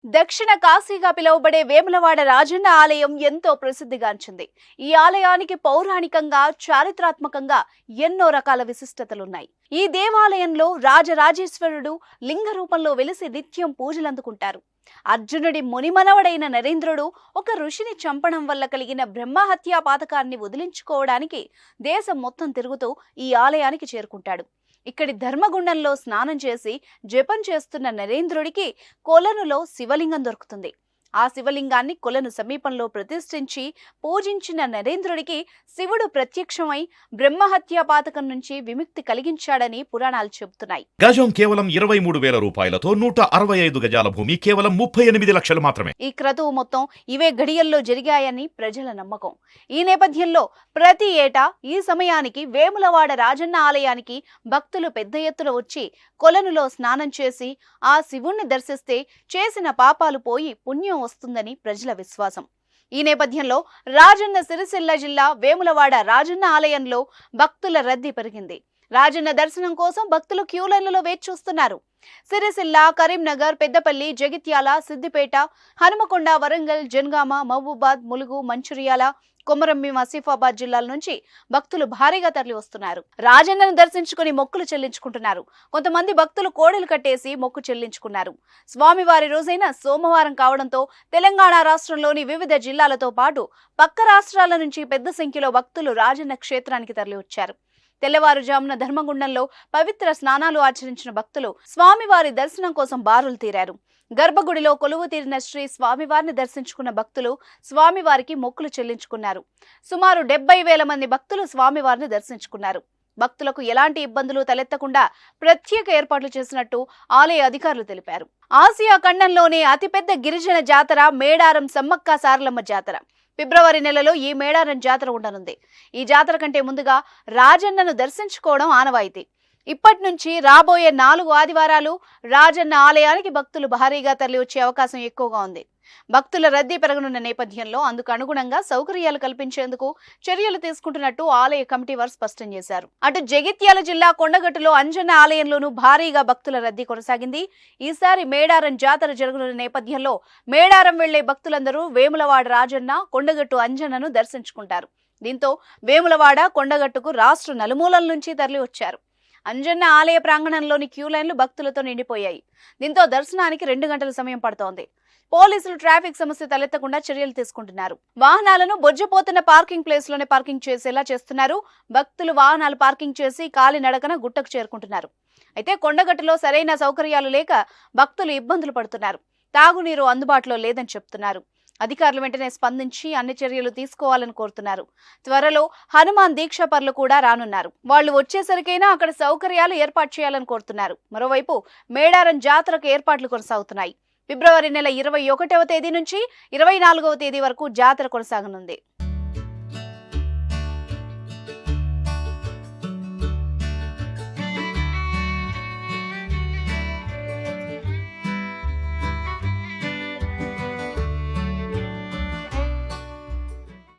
దక్షిణ కాశీగా పిలువబడే వేములవాడ రాజన్న ఆలయం ఎంతో ప్రసిద్ధిగాంచింది. ఈ ఆలయానికి పౌరాణికంగా, చారిత్రాత్మకంగా ఎన్నో రకాల విశిష్టతలున్నాయి. ఈ దేవాలయంలో రాజరాజేశ్వరుడు లింగ రూపంలో వెలిసి నిత్యం పూజలందుకుంటారు. అర్జునుడి మునిమనవడైన నరేంద్రుడు ఒక ఋషిని చంపడం వల్ల కలిగిన బ్రహ్మహత్యా పాతకాన్ని వదిలించుకోవడానికి దేశం మొత్తం తిరుగుతూ ఈ ఆలయానికి చేరుకుంటాడు. ఇక్కడి ధర్మగుండంలో స్నానం చేసి జపం చేస్తున్న నరేంద్రుడికి కొలనులో శివలింగం దొరుకుతుంది. ఆ శివలింగాన్ని కొలను సమీపంలో ప్రతిష్ఠించి పూజించిన నరేంద్రుడికి శివుడు ప్రత్యక్షమై బ్రహ్మహత్యా పాతకం నుంచి విముక్తి కలిగించాడని పురాణాలు చెబుతున్నాయి. గజం కేవలం 23,000 రూపాయలతో 165 గజాల భూమి కేవలం 38 లక్షలు మాత్రమే. ఈ క్రతువు మొత్తం ఇవే గడియల్లో జరిగాయని ప్రజల నమ్మకం. ఈ నేపథ్యంలో ప్రతి ఏటా ఈ సమయానికి వేములవాడ రాజన్న ఆలయానికి భక్తులు పెద్ద ఎత్తున వచ్చి కొలనులో స్నానం చేసి ఆ శివుణ్ణి దర్శిస్తే చేసిన పాపాలు పోయి పుణ్యం వస్తుందని ప్రజల విశ్వాసం. ఈ నేపథ్యంలో రాజన్న సిరిసిల్ల జిల్లా వేములవాడ రాజన్న ఆలయంలో భక్తుల రద్దీ పెరిగింది. రాజన్న దర్శనం కోసం భక్తులు క్యూ లైన్లలో వేచి చూస్తున్నారు. సిరిసిల్ల, కరీంనగర్, పెద్దపల్లి, జగిత్యాల, సిద్దిపేట, హనుమకొండ, వరంగల్, జనగామ, మహబూబాద్, ములుగు, మంచిర్యాల, కొమరంభీం, ఆసిఫాబాద్ జిల్లాల నుంచి భక్తులు భారీగా తరలి వస్తున్నారు. రాజన్నను దర్శించుకుని మొక్కులు చెల్లించుకుంటున్నారు. కొంతమంది భక్తులు కోడలు కట్టేసి మొక్కు చెల్లించుకున్నారు. స్వామివారి రోజైన సోమవారం కావడంతో తెలంగాణ రాష్ట్రంలోని వివిధ జిల్లాలతో పాటు పక్క రాష్ట్రాల నుంచి పెద్ద సంఖ్యలో భక్తులు రాజన్న క్షేత్రానికి తరలి వచ్చారు. తెల్లవారుజామున ధర్మగుండంలో పవిత్ర స్నానాలు ఆచరించిన భక్తులు స్వామివారి దర్శనం కోసం బారులు తీరారు. గర్భగుడిలో కొలువు తీరిన శ్రీ స్వామివారిని దర్శించుకున్న భక్తులు స్వామివారికి మొక్కులు చెల్లించుకున్నారు. సుమారు 70,000 మంది భక్తులు స్వామివారిని దర్శించుకున్నారు. భక్తులకు ఎలాంటి ఇబ్బందులు తలెత్తకుండా ప్రత్యేక ఏర్పాట్లు చేసినట్టు ఆలయ అధికారులు తెలిపారు. ఆసియా ఖండంలోనే అతిపెద్ద గిరిజన జాతర మేడారం సమ్మక్క సారలమ్మ జాతర. ఫిబ్రవరి నెలలో ఈ మేడారం జాతర ఉండనుంది. ఈ జాతర కంటే ముందుగా రాజన్నను దర్శించుకోవడం ఆనవాయితీ. ఇప్పటి నుంచి రాబోయే 4 ఆదివారాలు రాజన్న ఆలయానికి భక్తులు భారీగా తరలి వచ్చే అవకాశం ఎక్కువగా ఉంది. భక్తుల రద్దీ పెరగనున్న నేపథ్యంలో అందుకు అనుగుణంగా సౌకర్యాలు కల్పించేందుకు చర్యలు తీసుకుంటున్నట్టు ఆలయ కమిటీ వారు స్పష్టం చేశారు. అటు జగిత్యాల జిల్లా కొండగట్టులో అంజన్న ఆలయంలోనూ భారీగా భక్తుల రద్దీ కొనసాగింది. ఈసారి మేడారం జాతర జరగనున్న నేపథ్యంలో మేడారం వెళ్లే భక్తులందరూ వేములవాడ రాజన్న, కొండగట్టు అంజన్నను దర్శించుకుంటారు. దీంతో వేములవాడ, కొండగట్టుకు రాష్ట్ర నలుమూలల నుంచి తరలి వచ్చారు. అంజన్న ఆలయ ప్రాంగణంలోని క్యూ లైన్లు భక్తులతో నిండిపోయాయి. దీంతో దర్శనానికి 2 గంటల సమయం పడుతోంది. పోలీసులు ట్రాఫిక్ సమస్య తలెత్తకుండా చర్యలు తీసుకుంటున్నారు. వాహనాలను బొజ్జపోతున్న పార్కింగ్ ప్లేస్ లోనే పార్కింగ్ చేసేలా చేస్తున్నారు. భక్తులు వాహనాలు పార్కింగ్ చేసి కాలినడకన గుట్టకు చేరుకుంటున్నారు. అయితే కొండగట్టులో సరైన సౌకర్యాలు లేక భక్తులు ఇబ్బందులు పడుతున్నారు. తాగునీరు అందుబాటులో లేదని చెప్తున్నారు. అధికారులు వెంటనే స్పందించి అన్ని చర్యలు తీసుకోవాలని కోరుతున్నారు. త్వరలో హనుమాన్ దీక్ష పరులు కూడా రానున్నారు. వాళ్ళు వచ్చేసరికైనా అక్కడ సౌకర్యాలు ఏర్పాటు చేయాలని కోరుతున్నారు. మరోవైపు మేడారం జాతరకు ఏర్పాట్లు కొనసాగుతున్నాయి. ఫిబ్రవరి నెల 21వ తేదీ నుంచి 24వ తేదీ వరకు జాతర కొనసాగనుంది.